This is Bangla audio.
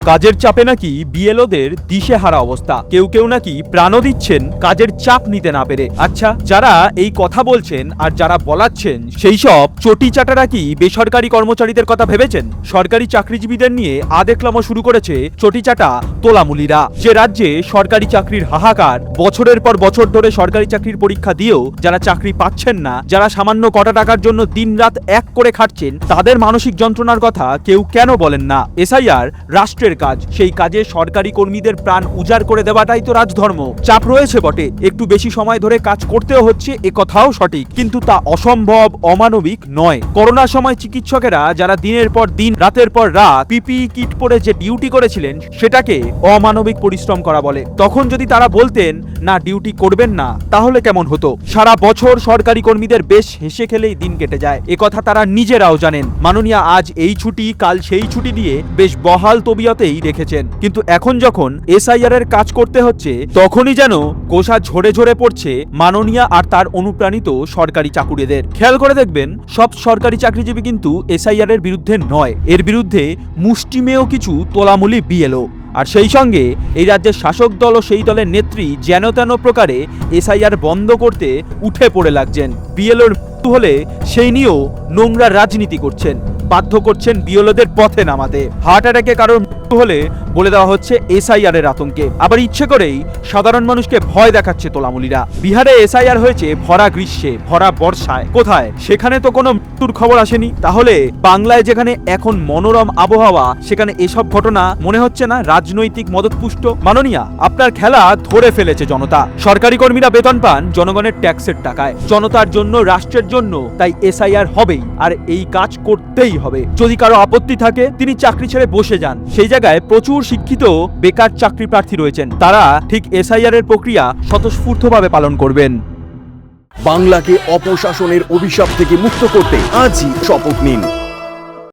কাজের চাপে নাকি বিএলওদের দিশেহারা অবস্থা, কেউ কেউ নাকি প্রাণও দিচ্ছেন কাজের চাপ নিতে না পেরে। আচ্ছা, যারা এই কথা বলছেন আর যারা বলাচ্ছেন সেই সব চটি চাটারা কি বেসরকারি কর্মচারীদের কথা ভেবেছেন? সরকারি চাকরিজীবীদের নিয়ে আদেকলামো শুরু করেছে চটি চাটা তোলামুলিরা। যে রাজ্যে সরকারি চাকরির হাহাকার, বছরের পর বছর ধরে সরকারি চাকরির পরীক্ষা দিয়েও যারা চাকরি পাচ্ছেন না, যারা সামান্য কটা টাকার জন্য দিনরাত এক করে খাটছেন, তাদের মানসিক যন্ত্রণার কথা কেউ কেন বলেন না? এসআইআর রাষ্ট্রের কাজ, সেই কাজে সরকারি কর্মীদের প্রাণ উজাড় করে দেওয়াটাই তো রাজধর্ম। চাপ রয়েছে বটে, একটু বেশি সময় ধরে কাজ করতেও হচ্ছে, এ কথাও সঠিক, কিন্তু তা অসম্ভব, অমানবিক নয়। করোনার সময় চিকিৎসকেরা যারা দিনের পর দিন, রাতের পর রাত পিপিই কিট পরে যে ডিউটি করেছিলেন, সেটাকে অমানবিক পরিশ্রম করা বলে। তখন যদি তারা বলতেন না ডিউটি করবেন না, তাহলে কেমন হতো? সারা বছর সরকারি কর্মীদের বেশ হেসে খেলেই দিন কেটে যায়, এ কথা তারা নিজেরাও জানেন। মাননীয়া আজ এই ছুটি, কাল সেই ছুটি দিয়ে বেশ বহাল তবিয়তেই রেখেছেন, কিন্তু এখন যখন এসআইআর এর কাজ করতে হচ্ছে, তখনই যেন গোসা ঝরে ঝরে পড়ছে মাননীয়া আর তার অনুপ্রাণিত সরকারি চাকুরিদের। খেয়াল করে দেখবেন, সব সরকারি চাকরিজীবী কিন্তু এসআইআর এর বিরুদ্ধে নয়, এর বিরুদ্ধে মুষ্টিমেয় কিছু তোলামুলি বিএলও। আর সেই সঙ্গে এই রাজ্যের শাসক দল ও সেই দলের নেত্রী যেন তেন প্রকারে এসআইআর বন্ধ করতে উঠে পড়ে লাগছেন। বিএলওর মৃত্যু হলে সেই নিয়েও নোংরা রাজনীতি করছেন, বাধ্য করছেন বিএলওদের পথে নামাতে। হার্ট অ্যাটাকে কারোর মৃত্যু হলে বলে দেওয়া হচ্ছে এসআইআর এর আতঙ্কে, আবার ইচ্ছে করেই সাধারণ মানুষকে ভয় দেখাচ্ছে তোলামুলিরা। বিহারে এসআইআর হয়েছে ভরা গ্রীষ্মে, ভরা বর্ষায়, কোথায় সেখানে তো কোনো মৃত্যুর খবর আসেনি। তাহলে বাংলায় যেখানে এখন মনোরম আবহাওয়া, সেখানে এসব ঘটনা মনে হচ্ছে না রাজনৈতিক মদতপুষ্ট? মাননীয়া, আপনার খেলা ধরে ফেলেছে জনতা। সরকারি কর্মীরা বেতন পান জনগণের ট্যাক্সের টাকায়, জনতার জন্য, রাষ্ট্রের জন্য, তাই এসআইআর হবেই, আর এই কাজ করতেই হবে। যদি কারো আপত্তি থাকে তিনি চাকরি ছেড়ে বসে যান। সেই জায়গায় প্রচুর শিক্ষিত বেকার চাকরি প্রার্থী রয়েছেন, তারা ঠিক এসআইআর এর প্রক্রিয়া স্বতঃস্ফূর্তভাবে পালন করবেন। বাংলাকে অপশাসনের অভিশাপ থেকে মুক্ত করতে আজই শপথ নিন।